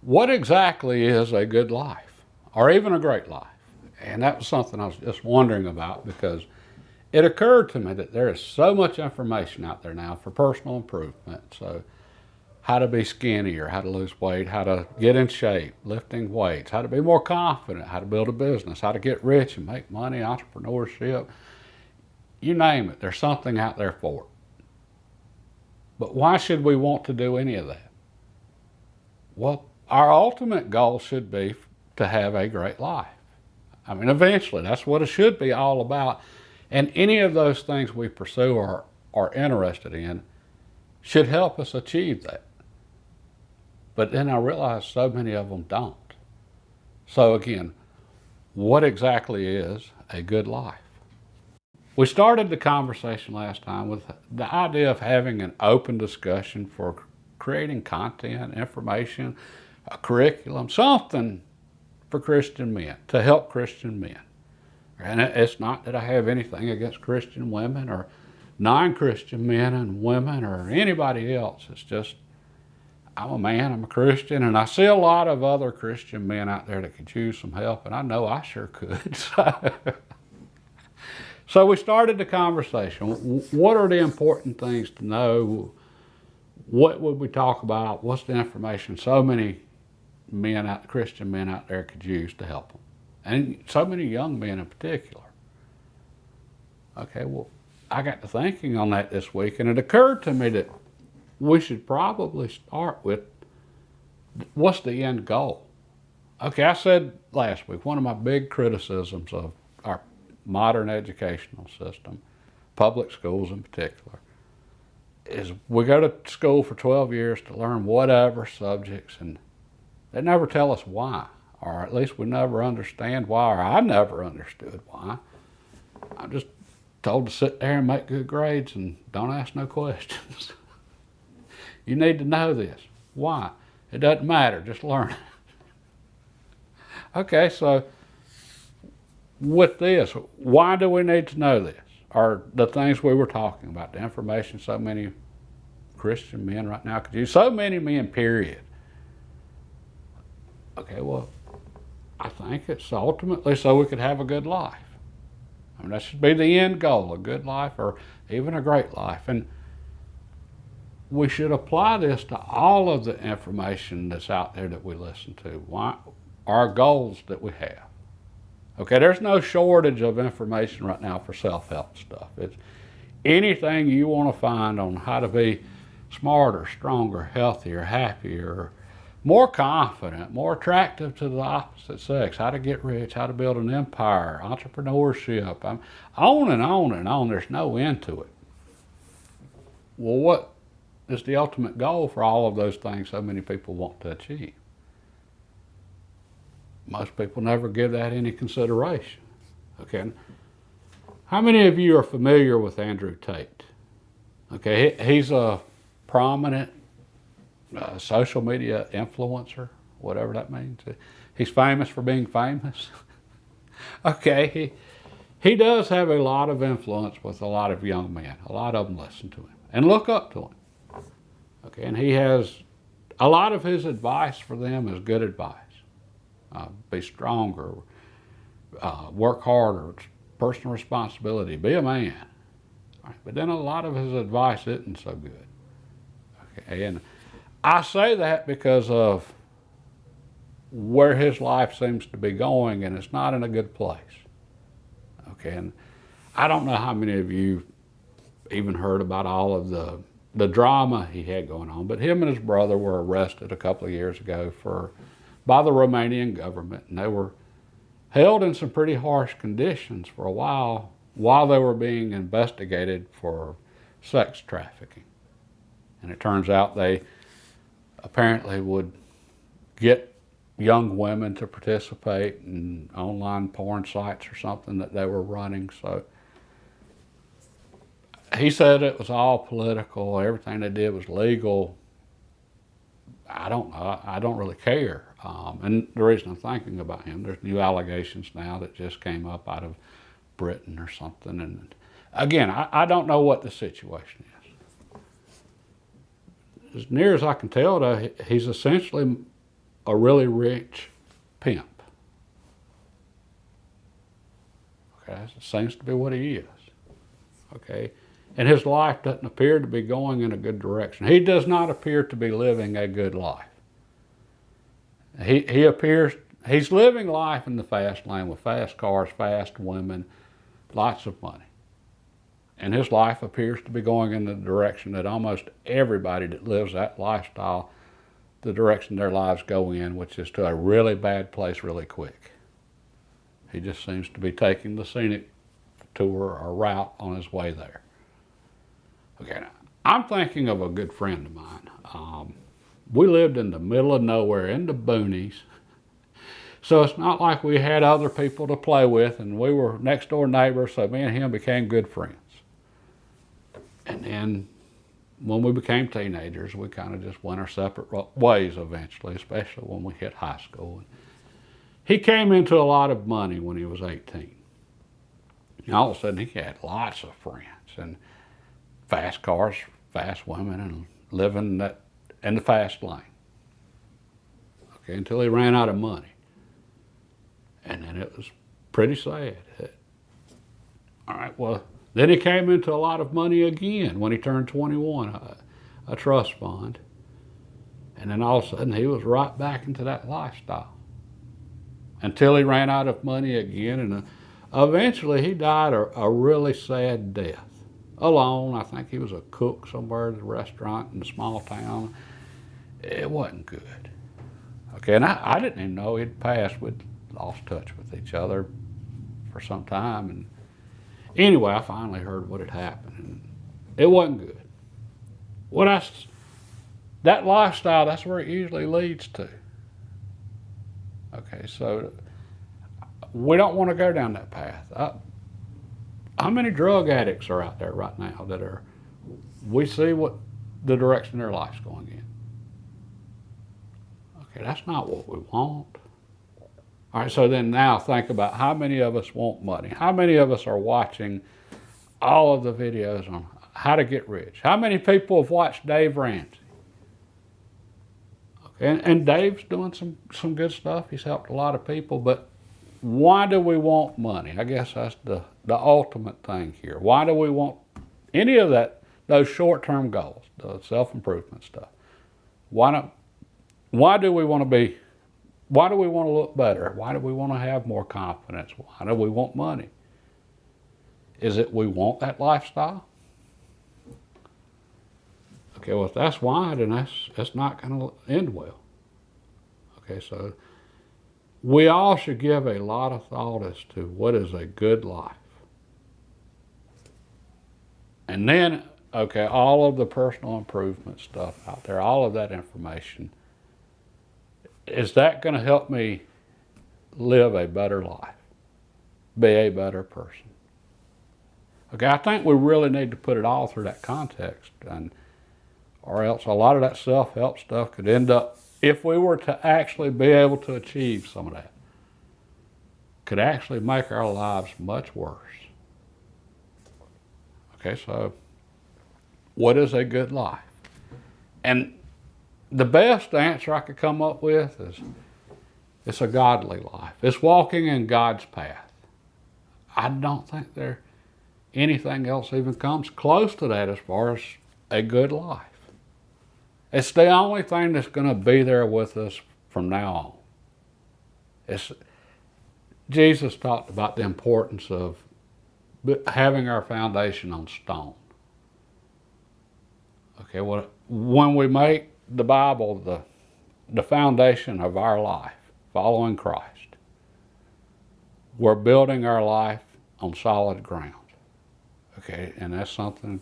what exactly is a good life or even a great life? And that was something I was just wondering about, because it occurred to me that there is so much information out there now for personal improvement. So how to be skinnier, how to lose weight, how to get in shape, lifting weights, how to be more confident, how to build a business, how to get rich and make money, entrepreneurship, you name it, there's something out there for it. But why should we want to do any of that? Well, our ultimate goal should be to have a great life. I mean, eventually, that's what it should be all about. And any of those things we pursue or are interested in should help us achieve that. But then I realize so many of them don't. So again, what exactly is a good life? We started the conversation last time with the idea of having an open discussion for creating content, information, a curriculum, something for Christian men, to help Christian men. And it's not that I have anything against Christian women or non-Christian men and women or anybody else. It's just, I'm a man, I'm a Christian, and I see a lot of other Christian men out there that could use some help, and I know I sure could. So we started the conversation. What are the important things to know? What would we talk about? What's the information so many men, Christian men out there could use to help them? And so many young men in particular. Okay, well, I got to thinking on that this week, and it occurred to me that we should probably start with, what's the end goal? Okay, I said last week, one of my big criticisms of our modern educational system, public schools in particular, is we go to school for 12 years to learn whatever subjects, and they never tell us why, or at least we never understand why, or I never understood why. I'm just told to sit there and make good grades and don't ask no questions. You need to know this. Why? It doesn't matter, just learn it. Okay, so with this, why do we need to know this? Or the things we were talking about, the information so many Christian men right now could use, so many men, period. Okay, well, I think it's ultimately so we could have a good life. I mean, that should be the end goal, a good life or even a great life. And we should apply this to all of the information that's out there that we listen to, our goals that we have. Okay, there's no shortage of information right now for self-help stuff. It's anything you want to find on how to be smarter, stronger, healthier, happier, more confident, more attractive to the opposite sex, how to get rich, how to build an empire, entrepreneurship, on and on and on. There's no end to it. Well, what is the ultimate goal for all of those things so many people want to achieve? Most people never give that any consideration. Okay, how many of you are familiar with Andrew Tate? Okay, he's a prominent social media influencer, whatever that means. He's famous for being famous. Okay, he does have a lot of influence with a lot of young men. A lot of them listen to him and look up to him. Okay, and he has a lot of his advice for them is good advice. Be stronger, work harder, personal responsibility, be a man. Right, but then a lot of his advice isn't so good. Okay, and I say that because of where his life seems to be going, and it's not in a good place. Okay, and I don't know how many of you even heard about all of the drama he had going on, but him and his brother were arrested a couple of years ago by the Romanian government, and they were held in some pretty harsh conditions for a while they were being investigated for sex trafficking. And it turns out they apparently would get young women to participate in online porn sites or something that they were running. So he said it was all political, everything they did was legal. I don't know, I don't really care. And the reason I'm thinking about him, there's new allegations now that just came up out of Britain or something. And again, I don't know what the situation is. As near as I can tell, though, he's essentially a really rich pimp. Okay, that seems to be what he is. Okay, and his life doesn't appear to be going in a good direction. He does not appear to be living a good life. He appears, he's living life in the fast lane with fast cars, fast women, lots of money. And his life appears to be going in the direction that almost everybody that lives that lifestyle, the direction their lives go in, which is to a really bad place really quick. He just seems to be taking the scenic tour or route on his way there. Okay, now, I'm thinking of a good friend of mine. We lived in the middle of nowhere, in the boonies. So it's not like we had other people to play with, and we were next door neighbors, so me and him became good friends. And then when we became teenagers, we kind of just went our separate ways eventually, especially when we hit high school. He came into a lot of money when he was 18. And all of a sudden, he had lots of friends and fast cars, fast women, and living in the fast lane. Okay, until he ran out of money. And then it was pretty sad. All right, well, then he came into a lot of money again when he turned 21, a trust fund. And then all of a sudden, he was right back into that lifestyle until he ran out of money again. And eventually, he died a really sad death. Alone. I think he was a cook somewhere at a restaurant in a small town. It wasn't good. Okay, and I didn't even know he'd passed. We'd lost touch with each other for some time. And anyway, I finally heard what had happened. And it wasn't good. That lifestyle, that's where it usually leads to. Okay, so we don't want to go down that path. How many drug addicts are out there right now we see what the direction their life's going in? Okay, that's not what we want. All right, so then now think about how many of us want money? How many of us are watching all of the videos on how to get rich? How many people have watched Dave Ramsey? Okay, and Dave's doing some good stuff. He's helped a lot of people, but why do we want money? I guess that's the ultimate thing here. Why do we want any of those short-term goals, the self-improvement stuff? Why do we want to look better? Why do we want to have more confidence? Why do we want money? Is it we want that lifestyle? Okay, well, if that's why, then that's not going to end well. Okay, so we all should give a lot of thought as to what is a good life. And then, okay, all of the personal improvement stuff out there, all of that information, is that going to help me live a better life, be a better person? Okay, I think we really need to put it all through that context, or else a lot of that self-help stuff could end up, if we were to actually be able to achieve some of that, could actually make our lives much worse. Okay, so what is a good life? And the best answer I could come up with is it's a godly life. It's walking in God's path. I don't think anything else even comes close to that as far as a good life. It's the only thing that's going to be there with us from now on. Jesus talked about the importance of having our foundation on stone. Okay, well, when we make the Bible the foundation of our life, following Christ, we're building our life on solid ground. Okay, and that's something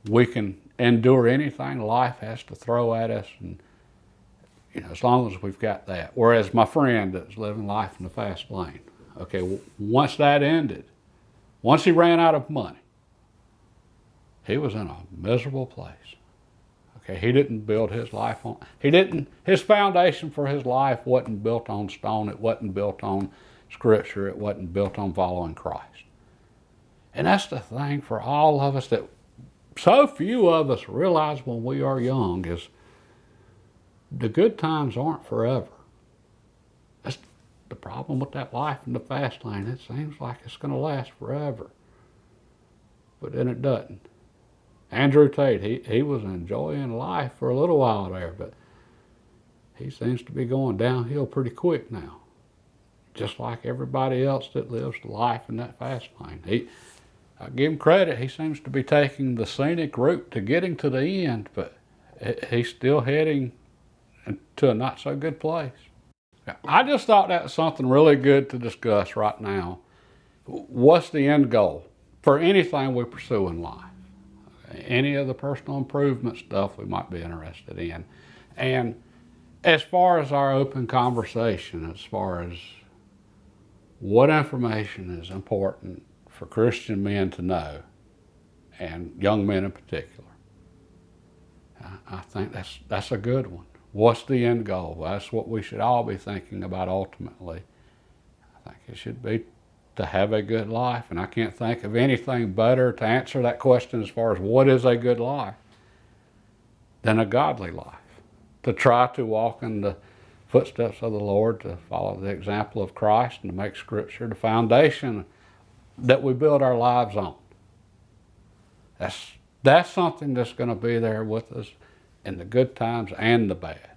we can endure. Anything life has to throw at us, and as long as we've got that. Whereas my friend that's living life in the fast lane, okay, once that ended, once he ran out of money, he was in a miserable place. Okay, he didn't build his life his foundation for his life wasn't built on stone. It wasn't built on Scripture. It wasn't built on following Christ. And that's the thing for all of us that so few of us realize when we are young is The good times aren't forever. That's the problem with that life in the fast lane. It seems like it's going to last forever, but then it doesn't. Andrew Tate, he was enjoying life for a little while there, but he seems to be going downhill pretty quick now. Just like everybody else that lives life in that fast lane. I give him credit, he seems to be taking the scenic route to getting to the end, but he's still heading to a not so good place. I just thought that was something really good to discuss right now. What's the end goal for anything we pursue in life? Any of the personal improvement stuff we might be interested in. And as far as our open conversation, as far as what information is important for Christian men to know, and young men in particular, I think that's a good one. What's the end goal? That's what we should all be thinking about ultimately. I think it should be to have a good life, and I can't think of anything better to answer that question as far as what is a good life than a godly life. To try to walk in the footsteps of the Lord, to follow the example of Christ, and to make Scripture the foundation that we build our lives on. That's something that's going to be there with us in the good times and the bad.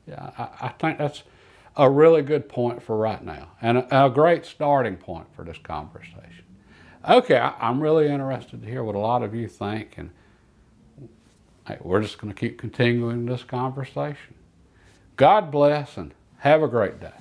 Yeah, I think that's a really good point for right now, and a great starting point for this conversation. Okay, I'm really interested to hear what a lot of you think, and hey, we're just going to keep continuing this conversation. God bless, and have a great day.